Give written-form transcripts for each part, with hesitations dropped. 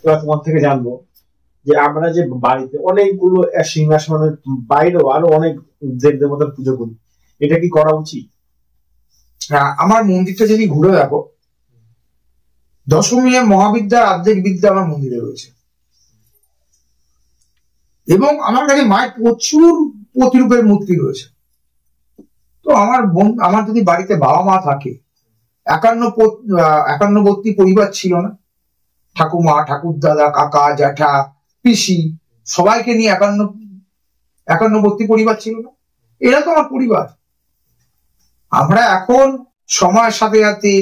এবার তোমার থেকে জানবো যে আমরা যে বাড়িতে অনেকগুলো সিংহাসনের বাইরেও আরো অনেক দেব দেবতার পুজো করি, এটা কি করা উচিত? হ্যাঁ, আমার মন্দিরটা যদি ঘুরে দেখো, দশমী মহাবিদ্যা অর্ধেক বিদ্যা আমার মন্দিরে রয়েছে, এবং আমার কাছে মায়ের প্রচুর প্রতিরূপের মূর্তি রয়েছে। তো আমার যদি বাড়িতে বাবা মা থাকে, একান্নবর্তী পরিবার ছিল না, ঠাকুমা ঠাকুরদাদা কাকা জ্যাঠা পিসি সবাইকে নিয়ে একান্নবর্তী পরিবার ছিল না, এরা তো আমার পরিবার। আমরা এখন সময়ের সাথে সাথে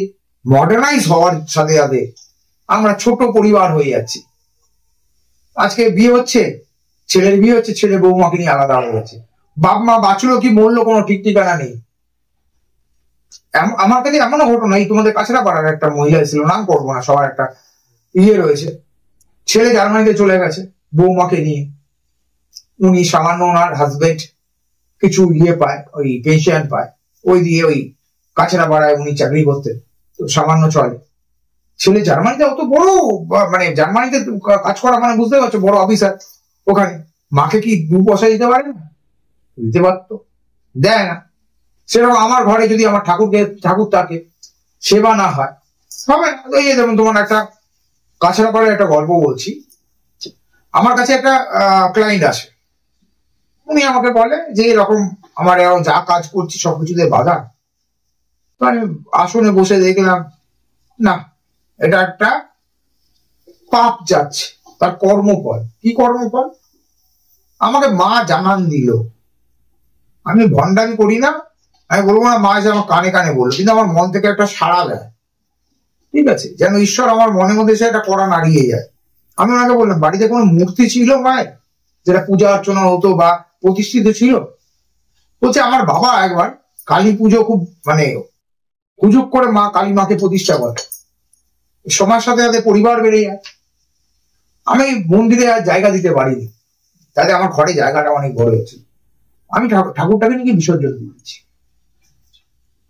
মডার্নাইজ হওয়ার সাথে সাথে আমরা ছোট পরিবার হয়ে যাচ্ছি। আজকে বিয়ে হচ্ছে, ছেলের বিয়ে হচ্ছে, ছেলে বৌমাকে নিয়ে আলাদা হয়ে যাচ্ছে, বাপ মা বাঁচলো কি মরলো কোনো ঠিক ঠিকানা নেই। আমার কাছে এমনও ঘটনা, এই তোমাদের কাছেরা পাড়ার একটা মহিলা ছিল, নাম করবো না, সবার একটা রয়েছে, ছেলে জার্মানিতে চলে গেছে বৌমাকে নিয়ে, উনি সামান্য ওনার হাজবেন্ড কিছু পায়, ওই পেনশন পায়, ওই দিয়ে ওই কাছেরা পাড়ায় উনি চাকরি করতেন, তো সামান্য চলে। ছেলে জার্মানিতে অত বড়, মানে জার্মানিতে কাজ করা মানে বুঝতে পারছো বড় অফিসার, ওখানে মাকে কি 2 পয়সা দিতে পারে না? দিতে পারতো, দেয় না। সেরকম আমার ঘরে যদি আমার ঠাকুর থাকে, সেবা না হয় হবে না। এই যেমন তোমার একটা কাছেরা পাড়ার একটা গল্প বলছি। আমার কাছে একটা ক্লায়েন্ট আসে, উনি আমাকে বলে যে এরকম আমার যা কাজ করছি সবকিছুতে বাধা। তো আমি আসনে বসে দেখলাম না, এটা একটা পাপ যাচ্ছে, তার কর্মফল। কি কর্মফল? আমাকে মা জানান দিল, আমি ভণ্ডামি করি না, আমি বলবো না, মা এসে আমার কানে কানে বললো, কিন্তু আমার মন থেকে একটা সাড়া দেয়, ঠিক আছে, যেন ঈশ্বর আমার মনের মধ্যে এসে একটা কড়া নাড়িয়ে যায়। আমি ওনাকে বললাম, বাড়িতে কোনো মূর্তি ছিল মায়ের যেটা পূজা অর্চনা হতো বা প্রতিষ্ঠিত ছিল? বলছে আমার বাবা একবার কালী পুজো খুব মানে হুজুক করে মা কালী মাকে প্রতিষ্ঠা করে, সময়ের সাথে সাথে পরিবার বেড়ে যায়, আমি মন্দিরে আর জায়গা দিতে পারিনি, তাতে আমার ঘরে জায়গাটা অনেক বড় হচ্ছে, আমি ঠাকুরটাকে নিয়ে বিসর্জন দিয়েছি।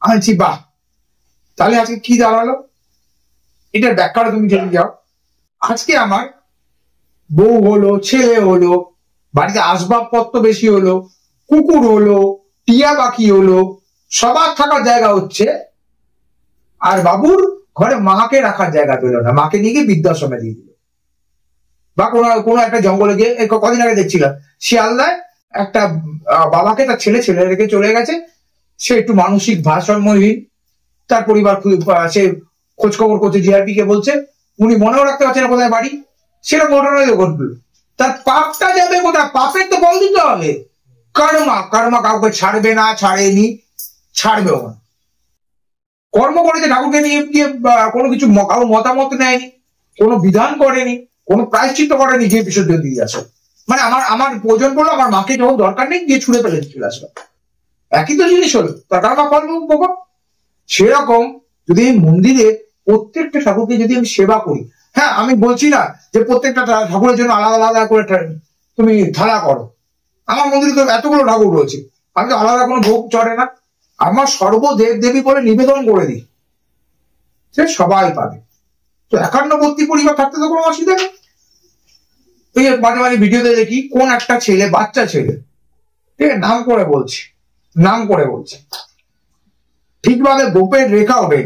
আমি বলছি বাহ, তাহলে আজকে কি দাঁড়ালো? এটার ব্যাখ্যাটা তুমি জেনে যাও। আজকে আমার বউ হলো, ছেলে হলো, বাড়িতে আসবাবপত্র বেশি হলো, কুকুর হলো, টিয়া পাখি হলো, সবার থাকার জায়গা হচ্ছে, আর বাবুর ঘরে মাকে রাখার জায়গা পেল না, মাকে নিয়ে গিয়ে বৃদ্ধাশ্রমে দিয়ে দিল, বা কোনো একটা জঙ্গলে গিয়ে। কদিন আগে দেখছিলাম শিয়ালদায় একটা বাবাকে তার ছেলে রেখে চলে গেছে, সে একটু মানসিক ভারসাম্যহীন, তার পরিবার সে খোঁজ খবর করছে, জিআরপি কে বলছে, উনি মনেও রাখতে পারছে না কোথায় বাড়ি, সেটা ঘটনায় ঘটলো। তার পাপটা যাবে কোথায়? পাপের তো বল দিতে হবে। কর্মা কাউকে ছাড়বে না, ছাড়েনি, ছাড়বেও না। কর্ম করেছে, ঠাকুরকে নিয়ে গিয়ে কোনো কিছু কারো মতামত নেয়নি, কোনো বিধান করেনি, কোনো প্রায়শ্চিত্ত করেনি, যে বিসর্জন দিয়ে আসে। মানে আমার প্রয়োজন পড়লো, আমার মাকে যখন দরকার নেই গিয়ে ছুঁড়ে ফেলে চলে আসলো, একই তো জিনিস হলো, তার কারণ বাবা। সেরকম যদি এই মন্দিরে প্রত্যেকটা ঠাকুরকে যদি আমি সেবা করি, হ্যাঁ আমি বলছি না যে প্রত্যেকটা ঠাকুরের জন্য আলাদা আলাদা করে তুমি থালা করো, আমার মন্দিরে তো এতগুলো ঠাকুর রয়েছে, আমি তো আলাদা কোনো ভোগ চড়ে না, আমার সর্বদেব দেবী বলে নিবেদন করে দিই, সে সবাই পাবে। তো একান্নবর্তী পরিবার থাকতে তো কোনো অসুবিধা নেই। এই মাঝে মাঝে ভিডিওতে দেখি কোন একটা ছেলে, বাচ্চা ছেলে, ঠিক আছে, নাম করে বলছে ঠিকভাবে গোপের রেখা হবে,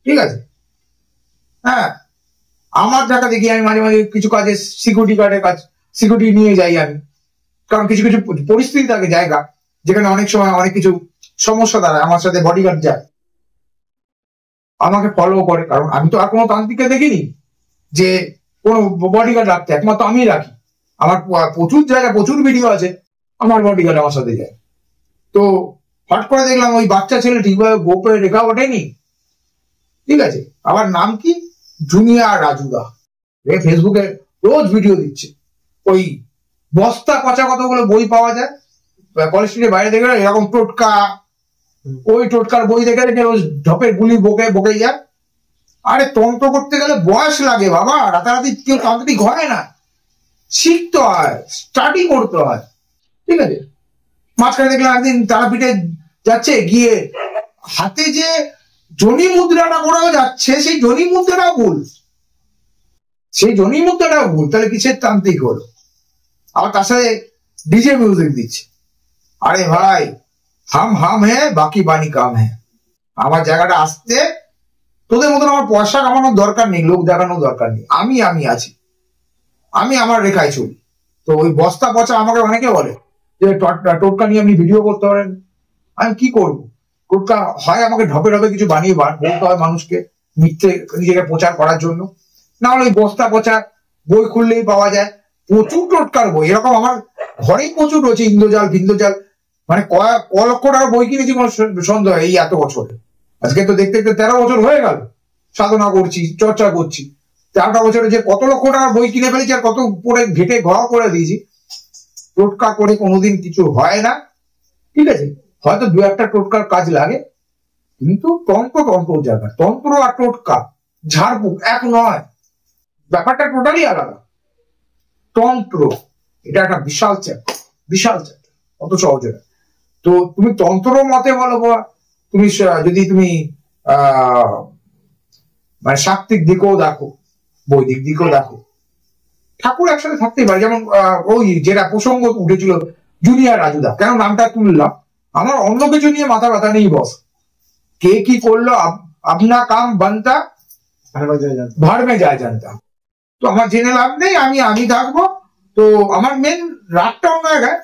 ঠিক আছে, হ্যাঁ, আমার দেখা দেখি আমি মাঝে মাঝে কিছু কাজে সিকিউরিটি গার্ডের কাজ, সিকিউরিটি নিয়ে যাই আমি, কারণ কিছু কিছু পরিস্থিতি থাকে জায়গা যেখানে অনেক সময় অনেক কিছু সমস্যা দাঁড়ায়, আমার সাথে বডিগার্ড যায়, আমাকে ফলো করে, কারণ আমি তো আর কোনো তান্ত্রিককে দেখিনি যে কোনো বডিগার্ড রাখতে, একমাত্র আমি রাখি। আমার প্রচুর জায়গায় প্রচুর ভিডিও আছে, আমার বডিগার্ড আমার সাথে যায়। তো হট করে দেখলাম ওই বাচ্চা ছেলে ঠিকভাবে গোপের রেখা ওঠেনি, ঠিক আছে, আবার নাম কি জুনিয়র রাজুদা, ফেসবুকে রোজ ভিডিও দিচ্ছে, ওই বস্তা পচা কতগুলো বই পাওয়া যায় কলেজ স্ট্রিটের বাইরে দেখে, এরকম টোটকা, ওই টোটকার বই দেখে রেখে রোজ ঢপের গুলি বকে যায়। আরে তন্ত্র করতে গেলে বয়স লাগে বাবা, রাতারাতি কেউ তান্ত্রিক হয় না, শিখতে হয়, স্টাডি করতে হয়, ঠিক আছে। মাঝখানে দেখলাম একদিন তারাপীঠে যাচ্ছে, গিয়ে হাতে যে জনি মুদ্রাটা করাও যাচ্ছে, সেই জনি মুদ্রাটাও ভুল, সেই জন্যই মুদ্রাটা ভুল, তাহলে কিসের তান্ত্রিক হলো? আবার তার সাথে ডিজে মিউজিক দিচ্ছে। আরে ভাই, হাম হ্যাঁ বাকি বানি কাম হ্যাঁ। আমার জায়গাটা আসতে তোদের মতন আমার পয়সা কামানোর দরকার নেই, লোক দেখানোর দরকার নেই। আমি আছি, আমি আমার রেখায় চলি। তো ওই বস্তা পচা আমাকে অনেকে বলে যে টোটকা নিয়ে আপনি ভিডিও করতে পারেন। আমি কি করবো? টোটকা হয় আমাকে ঢপে ঢপে কিছু বানিয়ে বলতে হয় মানুষকে, মিথ্যে নিজেকে প্রচার করার জন্য, না হলে ওই বস্তা পচা বই খুললেই পাওয়া যায় প্রচুর টোটকার বই। এরকম আমার ঘরেই প্রচুর রয়েছে, ইন্দ্রজাল ভিন্দ্রজাল, মানে ক লক্ষ টাকা বই কিনেছি কোনো সন্দেহ এই এত বছরে। আজকে তো দেখতে দেখতে 13 বছর হয়ে গেল সাধনা করছি, চর্চা করছি। 13টা বছরে যে কত লক্ষ টাকার বই কিনে ফেলেছি আর কত পড়ে ঘেটে ঘ করে দিয়েছি। টোটকা করে কোনোদিন কিছু হয় না, ঠিক আছে? হয়তো 2-1টা টোটকার কাজ লাগে, কিন্তু তন্ত্র জায়গা, তন্ত্র আর টোটকা ঝাড়ফুঁক এক নয়, ব্যাপারটা টোটালি আলাদা। তন্ত্র এটা একটা বিশাল চ্যাপ্টার, অত সহজে না। তো তুমি তন্ত্র মতে বলো, তুমি যদি তুমি মানে সাত্ত্বিক দিকেও দেখো, বৈদিক দিকেও দেখো, ঠাকুর একসাথে থাকতেই পারে। যেমন ওই যেটা প্রসঙ্গ উঠেছিল জুনিয়র রাজুদা, কেন নামটা তুললাম, আমার অন্য কিছু নিয়ে মাথা ব্যথা নেই বস। কে কি করলো আপনা কাম বানতা ভার মে যায় জানতা, তো আমার জেনে লাভ নেই, আমি থাকবো। তো আমার মেন রাগটা অন্য জায়গায়,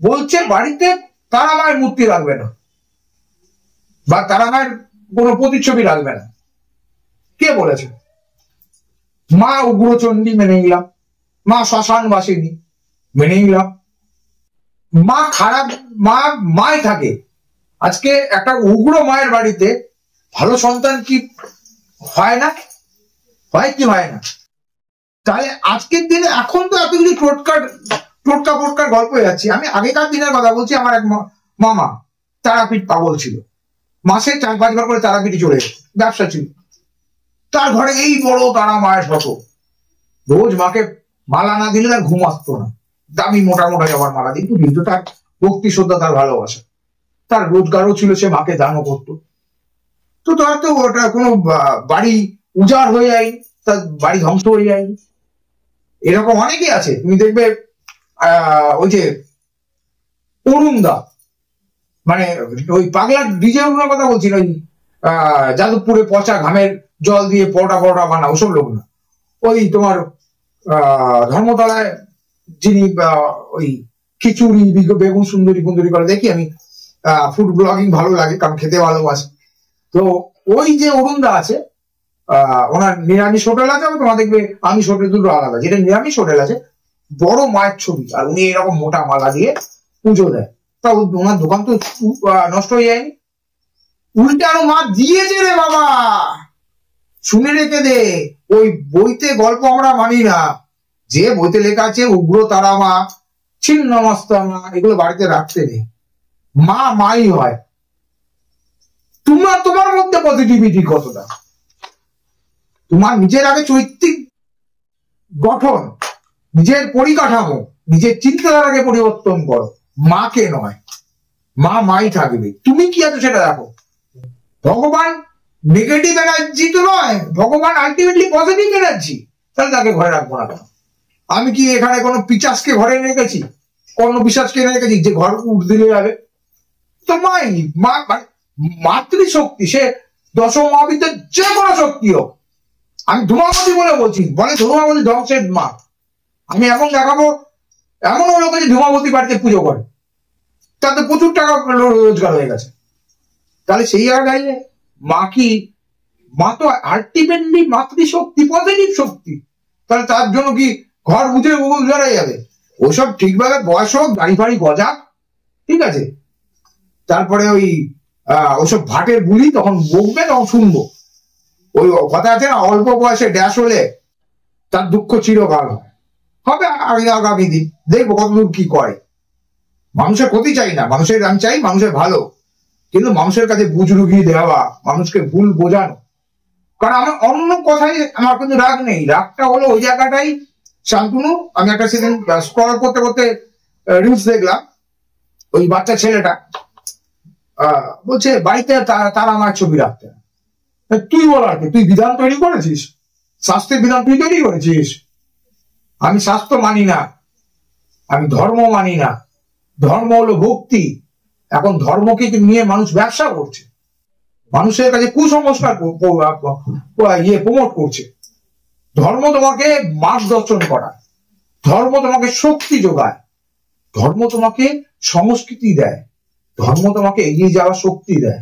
বলছে বাড়িতে তারা মায়ের মূর্তি রাখবে না বা তারা মায়ের কোনো প্রতিচ্ছবি রাখবে না। কে বলেছে? মা উগ্রচণ্ডী মেনে নিলাম, মা শ্মশান বাসিনী মেনে নিলাম, মা খারাপ মাই থাকে। আজকে একটা উগ্র মায়ের বাড়িতে ভালো সন্তান কি হয় না? হয় কি হয় না? তাহলে আজকের দিনে এখন তো এত কিছু টোটকার গল্প হয়ে যাচ্ছে। আমি আগেকার দিনের কথা বলছি, আমার এক মামা তারাপীঠ পাগল ছিল, মাসে 4-5 বার করে তারাপীঠে চলে যেত, ব্যবসা ছিল তার ঘরে এই বড় তারা মায়ের ফটো। রোজ মাকে মালা না দিলে তার ঘুম আসতো না, দামি মোটা যাবার মালা দিত, কিন্তু তার ভক্তি শ্রদ্ধা, তার ভালোবাসা, তার রোজগারও ছিল, সে মাকে দানও করতো। তো তার তো ওটা কোনো বাড়ি উজাড় হয়ে যায়নি, তার বাড়ি ধ্বংস হয়ে যায়নি। এরকম অনেকেই আছে, তুমি দেখবে ওই যে অরুণদা, মানে ওই পাগলা ডিজে অরুণের কথা বলছি না, ওই যাদবপুরে পচা ঘামের জল দিয়ে পরোটা বানা, ওসব লোক না। ওই তোমার ধর্মতলায় যিনি ওই খিচুড়ি বেগুন সুন্দরী করে দেখি আমি, ফুড ব্লগিং ভালো লাগে কারণ খেতে ভালোবাসি। তো ওই যে অরুণদা আছে, ওনার নিরামিষ হোটেল আছে, তোমার দেখবে আমিষ হোটেল দুটো আলাদা। যেটা নিরামিষ হোটেল আছে, বড় মায়ের ছবি, আর উনি এরকম মোটা মালা দিয়ে পুজো দেয়। তা ওনার দোকান তো নষ্ট হয়ে যায়নি, উল্টে আরো মা দিয়েছে রে বাবা, শুনে রেখে দে। ওই বইতে গল্প আমরা মানি না, যে বইতে লেখা আছে উগ্র তারা মা, ছিন্ন মস্তা মা, এগুলো বাড়িতে রাখতে নেই। মাই হয়। তোমার মধ্যে পজিটিভিটি কতটা, তোমার নিজের আগে চৈত্রিক গঠন, নিজের পরিকাঠামো, নিজের চিন্তাধারাকে পরিবর্তন করো, মাকে নয়। মাই থাকবে, তুমি কি আছো সেটা দেখো। ভগবান নেগেটিভ এনার্জি তো নয়, ভগবান আলটিমেটলি পজিটিভ এনার্জি, তাহলে তাকে ঘরে রাখবো না কেন? আমি কি এখানে কোনো পিচাসকে ঘরে রেখেছি, কোনো পিশাচকে এনে রেখেছি যে ঘর উঠ দিলে যাবে? তো মাতৃশক্তি, সে দশম মহাবিদ্যার যে কোনো শক্তি হোক। আমি ধূমাবতী বলে বলছি, বলে ধূমাবতী ধ্বংসের মা। আমি এখন দেখাবো এমনও লোক আছে ধূমাবতী বাড়িতে পুজো করে, তাতে প্রচুর টাকা রোজগার হয়ে গেছে। তাহলে সেই জায়গায় মা তো আলটিমেটলি মাতৃশক্তি, পজিটিভ শক্তি। তাহলে তার জন্য কি ঘর বুঝে উজাড়ে যাবে? ওইসব ঠিকভাবে বয়স হোক, গাড়ি ফাড়ি গজা, ঠিক আছে, তারপরে ওইসব ভাটের বুলি তখন বকবে, তখন শুনবো। ওই কথা আছে না, অল্প বয়সে ড্যাশ হলে তার দুঃখ চিরকাল হবে। আগামী দিন দেখবো কতদূর কি করে। মানুষের ক্ষতি চাই না, আমি চাই মানুষের ভালো, কিন্তু মানুষের কাছে বুজরুগি দেওয়া, মানুষকে ভুল বোঝানো। কারণ আমার অন্য কথায় আমার কিন্তু রাগ নেই, রাগটা হলো ওই জায়গাটাই। শান্তনু, আমি একটা সেদিন স্ক্রল করতে করতে রিলস দেখলাম, ওই বাচ্চা ছেলেটা বলছে বাড়িতে তারা আমার ছবি রাখতে। তুই বল আর কি, তুই বিধান তৈরি করেছিস? শাস্ত্রের বিধান তুই তৈরি করেছিস। আমি শাস্ত্র মানি না, আমি ধর্ম মানি না। ধর্ম হলো ভক্তি। এখন ধর্মকে নিয়ে মানুষ ব্যবসা করছে, মানুষের কাছে কুসংস্কার প্রমোট করছে। ধর্ম তোমাকে মার্গদর্শন করা, ধর্ম তোমাকে শক্তি যোগায়, ধর্ম তোমাকে সংস্কৃতি দেয়, ধর্ম তোমাকে এগিয়ে যাওয়ার শক্তি দেয়।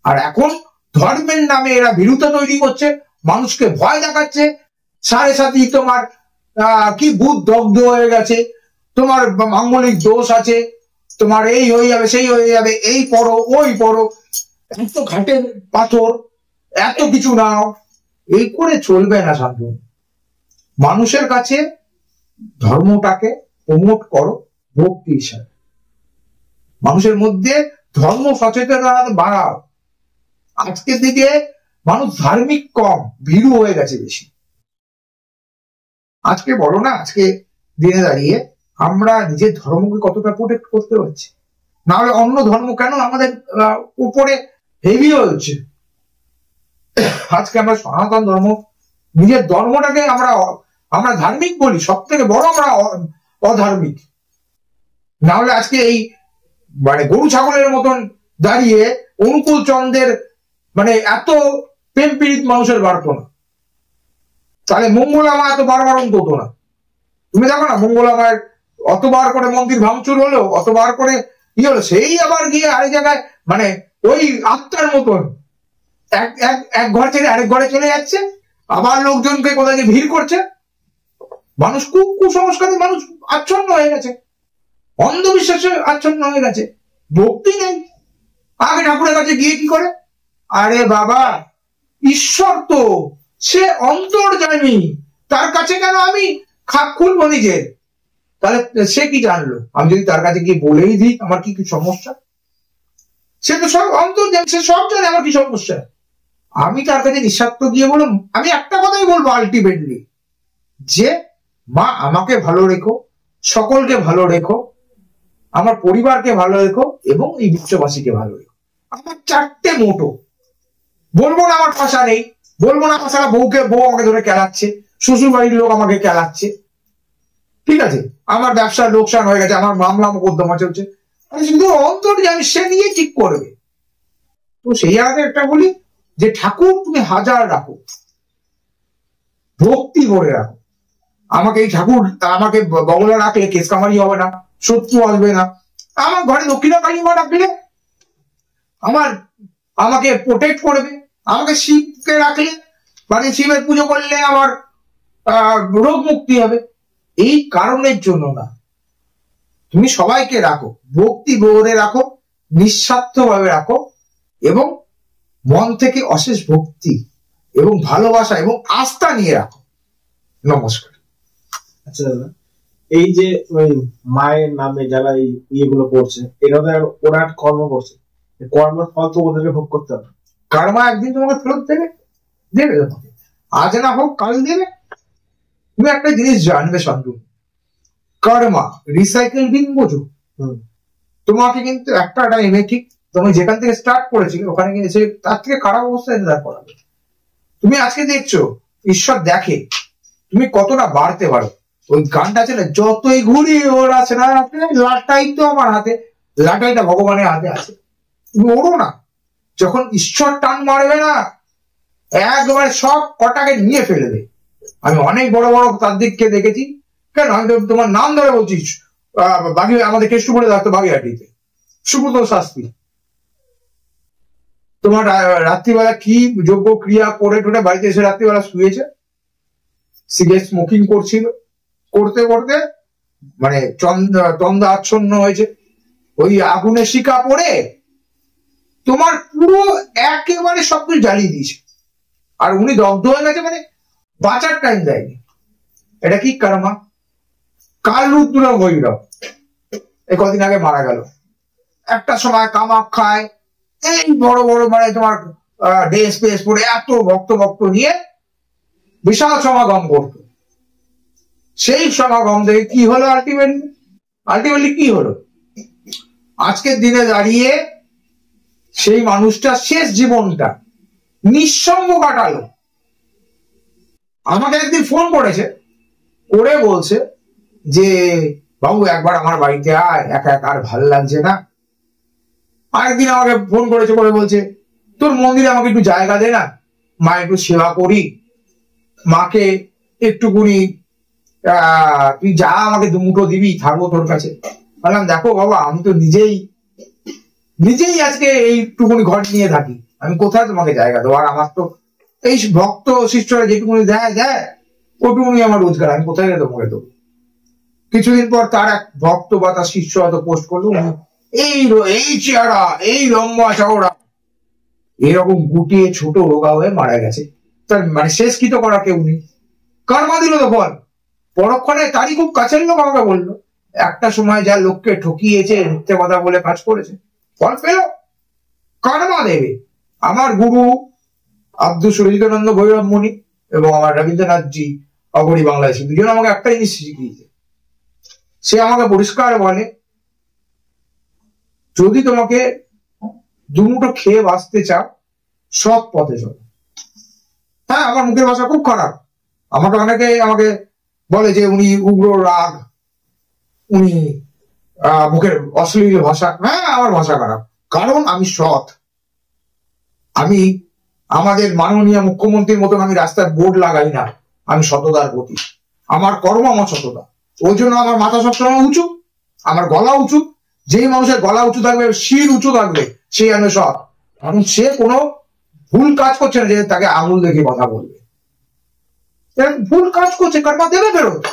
আর এখন ধর্মের নামে এরা বিরুদ্ধ তৈরি করছে, মানুষকে ভয় দেখাচ্ছে। সাড়ে সাথী তোমার কি বুধ দগ্ধ হয়ে গেছে, তোমার মাঙ্গলিক দোষ আছে, তোমার এই হয়ে যাবে সেই হয়ে যাবে, এই পড়ো ওই পড়ো, এত ঘাটের পাথর, এত কিছু নাও, এই করে চলবে না। শান্তনু, মানুষের কাছে ধর্মটাকে প্রমোট করো ভক্তি হিসাবে, মানুষের মধ্যে ধর্ম সচেতনতা বাড়াও। আজকের দিকে মানুষ ধার্মিক কম, ভীরু হয়ে গেছে বেশি। আজকে বলো না, আজকে দিনে দাঁড়িয়ে আমরা নিজের ধর্মকে কতটা প্রোটেক্ট করতে পারছি? না হলে অন্য ধর্ম কেন আমাদের উপরে হেভি হচ্ছে? আজকে আমরা সনাতন ধর্ম, নিজের ধর্মটাকে আমরা ধার্মিক বলি, সব থেকে বড় আমরা অধার্মিক। না হলে আজকে এই মানে গরু ছাগলের মতন দাঁড়িয়ে অনুকূল চন্দ্রের মানে এত প্রেম পীড়িত মানুষের বাড়তো না, তাহলে মঙ্গলামা এত বারবারন্ত হতো না। তুমি দেখো না, মঙ্গলামায়ের অতবার করে মন্দির ভাঙচুর হলো, অতবার করে হলো, সেই আবার গিয়ে আরেক জায়গায় মানে ওই আত্মার মতন এক ঘর ছেড়ে আরেক ঘরে চলে যাচ্ছে, আবার লোকজনকে কোথায় ভিড় করছে। মানুষ কুসংস্কারে মানুষ আচ্ছন্ন হয়ে গেছে, অন্ধবিশ্বাসে আচ্ছন্ন হয়ে গেছে, ভক্তি নেই। আগে ঠাকুরের কাছে গিয়ে কি করে, আরে বাবা ঈশ্বর তো সে অন্তর্যামী, তার কাছে কেন আমি খাপ খুলবো নিজের? তাহলে সে কি জানলো? আমি যদি তার কাছে গিয়ে বলেই দিই আমার কি কি সমস্যা, সে তো সব অন্তর্যামী, সে সব জানে আমার কি সমস্যা। আমি তার কাছে নিঃস্বার্থ গিয়ে বললাম, আমি একটা কথাই বলবো আলটিমেটলি, যে মা আমাকে ভালো রেখো, সকলকে ভালো রেখো, আমার পরিবারকে ভালো রেখো এবং এই বিশ্ববাসীকে ভালো রেখো। আমার চারটে মোটো। বলবো না আমার ভাষা নেই, বলবো না ভাষা, বউ আমাকে ধরে কেলাচ্ছে, শ্বশুর বাড়ির লোক আমাকে কেলাচ্ছে, ঠিক আছে, আমার ব্যবসার লোকসান হয়ে গেছে, আমার মামলা মোকদ্দমা চলছে, শুধু অন্তর্যামী সে নিয়ে ঠিক করবে। তো সেই আগে একটা বলি যে ঠাকুর তুমি হাজার রাখো, ভক্তি করে রাখো। আমাকে এই ঠাকুর আমাকে বগলা রাখলে কেস কামারি হবে না, শত্রু আসবে না। আমার ঘরে দক্ষিণাকালী মা রাখলে আমাকে প্রোটেক্ট করবে। আমাকে শিবকে রাখলে মানে শিবের পুজো করলে আমার রোগ মুক্তি হবে। এই কারণের জন্য না, তুমি সবাইকে রাখো, ভক্তি ভরে রাখো, নিঃস্বার্থ ভাবে রাখো এবং মন থেকে অশেষ ভক্তি এবং ভালোবাসা এবং আস্থা নিয়ে রাখো। নমস্কার। আচ্ছা দাদা, এই যে ওই মায়ের নামে যারা এই ইয়েগুলো করছে, এটা ওরা কর্ম করছে, কর্মের ফল তো ওদেরকে ভোগ করতে হবে। কর্মা একদিন তোমাকে ফেরত দেবে তোমাকে, আজ না হোক কাল দেবে। তুমি একটা জিনিস জানবে শান্তনু, কর্মা রিসাইকেল বিন বোঝো। তোমাকে কিন্তু একটা টাইমে ঠিক তুমি যেখান থেকে স্টার্ট করেছিলে ওখানে গিয়ে এসে তার থেকে খারাপ অবস্থায় দাঁড় করাবে। তুমি আজকে দেখছো ঈশ্বর দেখে তুমি কতটা বাড়তে পারো। ওই গানটা ছিল, যতই ঘুরি ওরা সেটা লাটাই তো আমার হাতে, লাটাইটা ভগবানের হাতে আছে, তুমি ওড়ো না। যখন ঈশ্বর টান মারবে না, একবারে সব কটাকে নিয়ে ফেলবে। আমি অনেক বড় বড় তাদেরকে দেখেছি, কেন আমি তোমার নাম ধরে বলছি, আমাদের কেষ্টপুরে থাকতো বাগেরহাটিতে সুব্রত শাস্ত্রী, তোমার রাত্রিবেলা কি যোগ্য ক্রিয়া করে টোটে বাড়িতে এসে রাত্রিবেলা শুয়েছে, সিগারেট স্মোকিং করছিল, করতে করতে মানে তন্দা আচ্ছন্ন হয়েছে, ওই আগুনের শিকা পড়ে তোমার পুরো একেবারে সবকিছু জ্বালিয়ে দিয়েছে, আর উনি দগ্ধ হয়ে গেছে, মানে বাঁচার টাইম দেয়নি। এটা কি কর্মা? কাল রুদ্র ভৈরব এই কদিন আগে মারা গেল। একটা সময় কামাখ্যায় এই বড় বড় মানে তোমার ড্রেস ফেস পরে এত ভক্ত নিয়ে বিশাল সমাগম করতো। সেই সমাগম থেকে কি হলো আলটিমেটলি কি হলো? আজকের দিনে দাঁড়িয়ে সেই মানুষটা শেষ জীবনটা নিঃসঙ্গ কাটালো। আমাকে একদিন ফোন করেছে, করে বলছে যে বাবু একবার আমার বাড়িতে আয়, একা একা আর ভালো লাগছে না। আরেকদিন আমাকে ফোন করেছে, করে বলছে তোর মন্দিরে আমাকে একটু জায়গা দে না, মা একটু সেবা করি, মাকে একটুকুনি তুই যা আমাকে দুমুঠো দিবি, থাকবো তোর কাছে। বললাম দেখো বাবা, আমি তো নিজেই আজকে এইটুকুনি ঘর নিয়ে থাকি, আমি কোথায় তোমাকে জায়গা দেবো? আর আমার তো এই ভক্ত শিষ্যরা যেটুকুনি দেয় ওটুকুনি আমার রোজগার, আমি কোথায় তোমাকে দেবো? কিছুদিন পর তার এক ভক্ত বা তার শিষ্য হয়তো পোস্ট করলো, এই চেহারা, এই লম্বা চওড়া, এরকম গুটিয়ে ছোট রোগা হয়ে মারা গেছে। তার মানে শেষকৃত করা কেউ নেই। কর্মা দিল তো ফল। পরক্ষণে তারই খুব কাছের লোক আমাকে বললো, একটা সময় যা লোককে ঠকিয়েছে, মিথ্যে কথা বলে কাজ করেছে, ফল পেল, কর্মা দেবে। আমার গুরু আব্দুল সুরজিতানন্দ ভৈরব মুনি এবং আমার রবীন্দ্রনাথজি অগরি বাংলাদেশি দুজন আমাকে একটা জিনিস শিখিয়েছে। সে আমাকে পরিষ্কার বলে, যদি তোমাকে দুমুঠো খেয়ে বাঁচতে চাও, সৎ পথে চলো। হ্যাঁ, আমার মুখের ভাষা খুব খারাপ, অনেকে আমাকে বলে যে উনি উগ্র রাগ, উনি মুখের অশ্লীল ভাষা। হ্যাঁ, আমার ভাষা খারাপ, কারণ আমি সৎ। আমি আমাদের মাননীয় মুখ্যমন্ত্রীর মতন আমি রাস্তায় বোর্ড লাগাই না, আমি সততার প্রতি। আমার কর্ম আমার সততা, ওই জন্য আমার মাথা সবসময় উঁচু, আমার গলা উঁচু। যেই মানুষের গলা উঁচু থাকবে, শির উঁচু থাকবে, সেই আমি সৎ। কারণ সে কোনো ভুল কাজ করছে না যে তাকে আঙুল দেখে কথা বলবে। ভুল কাজ করছে, কর্মা দেবে ফেরত।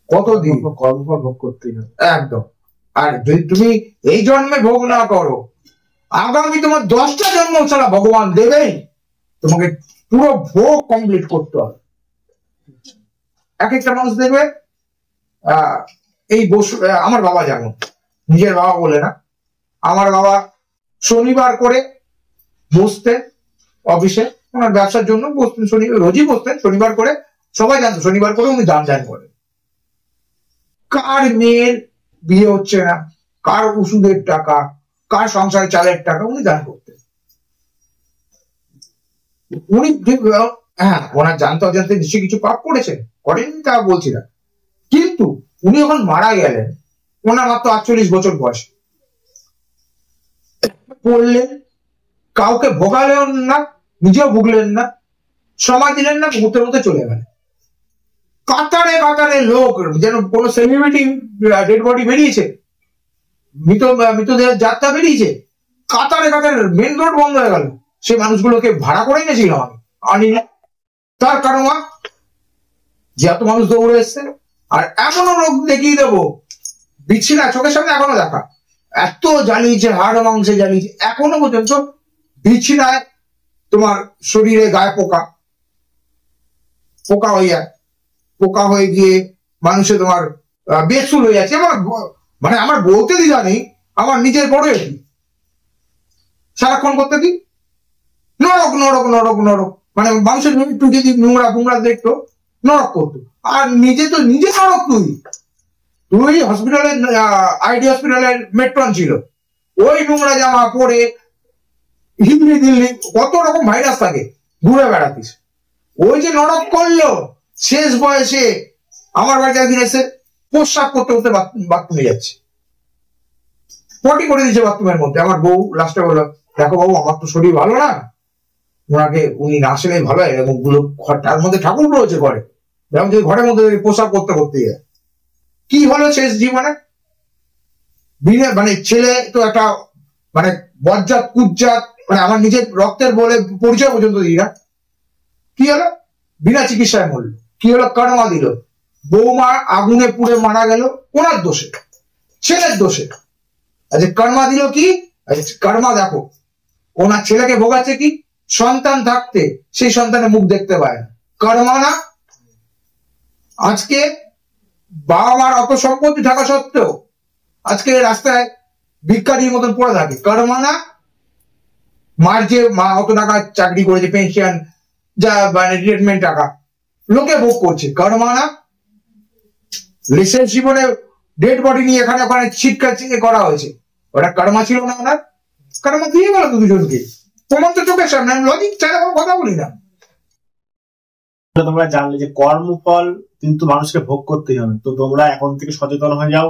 কতদিন কর্মফল ভোগ করতেই হবে একদম। আর যদি তুমি এই জন্মে ভোগ না করো, আগামী তোমার 10টা জন্ম ছাড়া ভগবান দেবেই, তোমাকে পুরো ভোগ কমপ্লিট করতে হবে। এক একটা মানুষ দেখবে এই আমার বাবা যেমন, নিজের বাবা বলে না, আমার বাবা শনিবার করে বসতেন অফিসে, ওনার ব্যবসার জন্য বসতেন, রোজই বসতেন, শনিবার করে সবাই জানতো শনিবার করে উনি দান করেন। কার মেয়ের বিয়ে হচ্ছে না, কার ওষুধের টাকা, কার সংসারে চালের টাকা উনি দান করতেন। উনি হ্যাঁ, ওনার জানতে অজান্তে নিশ্চয়ই কিছু পাপ করেছেন, করেননি তা বলছি না, কিন্তু উনি যখন মারা গেলেন, ওনার মাত্র 48 বছর বয়স, পড়লেন, কাউকে ভোগালেন না, নিজেও ভুগলেন না, সময় দিলেন না, মুহূর্তের মধ্যে চলে গেলেন। কাতারে কাতারে লোক, যেন কোন সেলিব্রিটি ডেড বডি বেরিয়েছে, মৃতদেহের যাত্রা বেরিয়েছে, কাতারে কাতারে মেন রোড বন্ধ হয়ে গেল। সে মানুষগুলোকে ভাড়া করে এনেছিলাম আমি, আনি না। তার কারণ যে এত মানুষ দৌড়ে এসছে। আর এমনও লোক দেখিয়ে দেবো, বিচ্ছিনা চোখের সামনে এখনো দেখা, এত জ্বালিয়েছে, হাড় মাংসে জ্বালিয়েছে, এখনো পর্যন্ত বিচ্ছিনায় তোমার শরীরে গায়ে পোকা হয়ে যায়, পোকা হয়ে গিয়ে মানুষে তোমার বেসুল হয়ে যাচ্ছে। মানে আমার বলতে দ্বিধা নেই, আমার নিজের বড় এটি সারাক্ষণ করতে কি নরক নরক নরক নরক, মানে মানুষের একটু যদি নোংরা দেখতো নরক করতো। আর নিজে নরক। তুই হসপিটালে, আইডি হসপিটালের মেট্রন ছিল, ওই নোংরা জামা পরে হিন্দি দিল্লি কত রকম ভাইরাস থাকে, ঘুরে বেড়াতিস। ওই যে নরক করলো, শেষ বয়সে আমার বাড়িতে একদিন এসে প্রস্রাব করতে করতে বাথরুমে যাচ্ছে, পটি করে দিচ্ছে বাথরুমের মধ্যে। আমার বউ লাস্টে বললো, দেখো বাবু, আমার তো শরীর ভালো না, উনি না আসলে ভালো হয়, এরকম গুলো তার মধ্যে ঠাকুর রয়েছে ঘরে, যেমন যদি ঘরের মধ্যে প্রস্রাব করতে যায়। কি হলো শেষ জীবনে? মানে ছেলে তো একটা মানে বজ্জাত কুজ্জাত, মানে আমার নিজের রক্তের বলে পরিচয় পর্যন্ত দিই না। কি হলো? বিনা চিকিৎসায় মরল। কি হলো? কর্মা দিল। বৌমা আগুনে পুড়ে মারা গেল ওনার দোষে, ছেলের দোষে। আচ্ছা, কর্মা দিল কি? কর্মা দেখো, ওনার ছেলেকে ভোগাচ্ছে কি? সন্তান থাকতে সেই সন্তানের মুখ দেখতে পায় না, কর্মা না? আজকে বাবা মার অত সম্পত্তি থাকা সত্ত্বেও আজকে রাস্তায় ভিক্ষারির মতন পড়ে থাকে, কর্মা না? মার যে মা অত টাকা চাকরি করেছে, পেনশন যা মানে রিটায়ারমেন্ট টাকা লোকে ভোগ করছে, কর্মা না? শেষ জীবনে ডেড বডি নিয়ে এখানে ওখানে ছিটকা করা হয়েছে, ওটা কর্মা ছিল না? ওনার কর্মা দিয়ে গেল দুজনকে, প্রমাণ তো চোখের সামনে, লজিক ছাড়া কথা বলি না। তোমরা জানলে যে কর্মফল কিন্তু মানুষকে ভোগ করতেই হবে। তো তোমরা এখন থেকে সচেতন হয়ে যাও,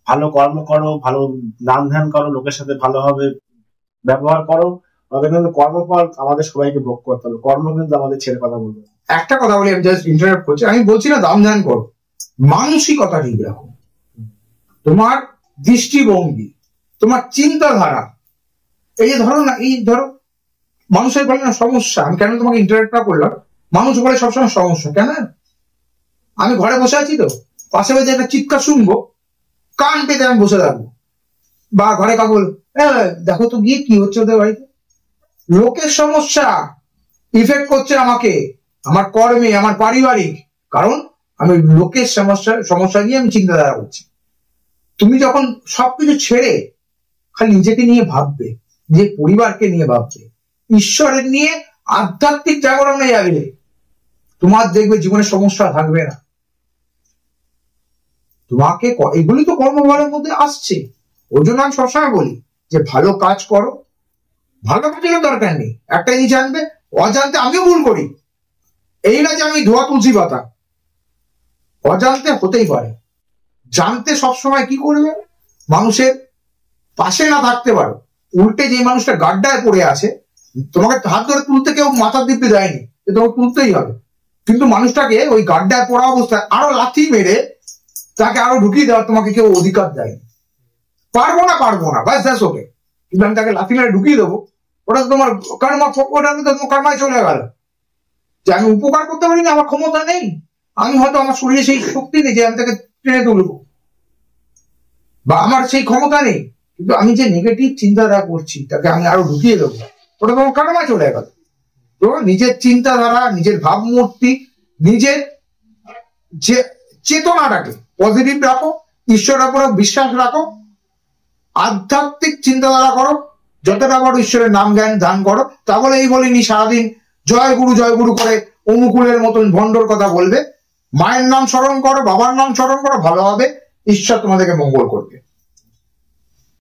ভালো কর্ম করো, ভালো দান ধ্যান করো, লোকের সাথে ভালোভাবে ব্যবহার করো। আমাদের কিন্তু কর্মফল আমাদের সবাইকে ভোগ করতে হবে, কর্ম কিন্তু আমাদের ছেড়ে কথা বলবে। একটা কথা বলি, আমি জাস্ট ইন্টারাপ্ট করছি, আমি বলছি না দাম ধ্যান করো, মানসিকতা ঠিক রাখো, তোমার দৃষ্টিভঙ্গি, তোমার চিন্তাধারা। এই যে ধরো না, এই ধরো মানুষের বলে না সমস্যা, আমি কেন তোমাকে ইন্টারাক্ট করলাম, মানুষ বলে সবসময় সমস্যা কেন, আমি ঘরে বসে আছি তো পাশে বাজে একটা চিৎকার শুনবো, কান পেতে আমি বসে থাকবো, বা ঘরে কাকু দেখো তো গিয়ে কি হচ্ছে ওদের বাড়িতে, লোকের সমস্যা ইফেক্ট করছে আমাকে, আমার কর্মে, আমার পারিবারিক, কারণ আমি লোকের সমস্যা নিয়ে আমি চিন্তাধারা করছি। তুমি যখন সবকিছু ছেড়ে খালি নিজেকে নিয়ে ভাববে, নিজের পরিবারকে নিয়ে ভাববে, ঈশ্বরের নিয়ে আধ্যাত্মিক জাগরণে যাবে, তোমার দেখবে জীবনে সমস্যা থাকবে না। তোমাকে এগুলি তো কর্মফলের মধ্যে আসছে। ওই জন্য আমি সবসময় বলি যে ভালো কাজ করো, ভালো কাজের দরকার নেই, একটা জিনিস জানবে, অজান্তে আমিও ভুল করি, এই না যে আমি ধোয়া তুলসী পাতা, অজান্তে হতেই পারে। জানতে সবসময় কি করবে, মানুষের পাশে না থাকতে পারো, উল্টে যে মানুষটা গাড্ডায় পড়ে আছে, তোমাকে হাত ধরে তুলতে কেউ মাথার দিব্যে দেয়নি, তোমাকে তুলতেই হবে, কিন্তু মানুষটাকে ওই গাড্ডায় পড়া অবস্থায় আরো লাথি মেরে তাকে আরো ঢুকিয়ে দেওয়ার তোমাকে কেউ অধিকার দেয়নি। পারবো না ব্যাস দ্যাটস ওকে, কিন্তু আমি তাকে লাথি মেরে ঢুকিয়ে দেবো, ওটা তোমার কর্মা, ওটা তোমার কর্মায় চলে গেল, যে আমি উপকার করতে পারিনি, আমার ক্ষমতা নেই, আমি হয়তো আমার শরীরে সেই শক্তি নেই যে আমি তাকে টেনে তুলবো, বা আমার সেই ক্ষমতা নেই, কিন্তু আমি যে নেগেটিভ চিন্তাধারা করছি তাকে আমি আরো ঢুকিয়ে দেবো, ওটা তোমার কর্মায় চলে গেল। তো নিজের চিন্তাধারা, নিজের ভাবমূর্তি, নিজের যে চেতনাটাকে পজিটিভ রাখো, ঈশ্বরের উপরে বিশ্বাস রাখো, আধ্যাত্মিক চিন্তাধারা করো, যতটা বড় ঈশ্বরের নাম জ্ঞান দান করো। তা বলে এই বলিনি সারাদিন জয় গুরু করে অনুকূলের মতন ভণ্ডর কথা বলবে। মায়ের নাম স্মরণ করো, বাবার নাম স্মরণ করো, ভালো হবে, ঈশ্বর তোমাদেরকে মঙ্গল করবে।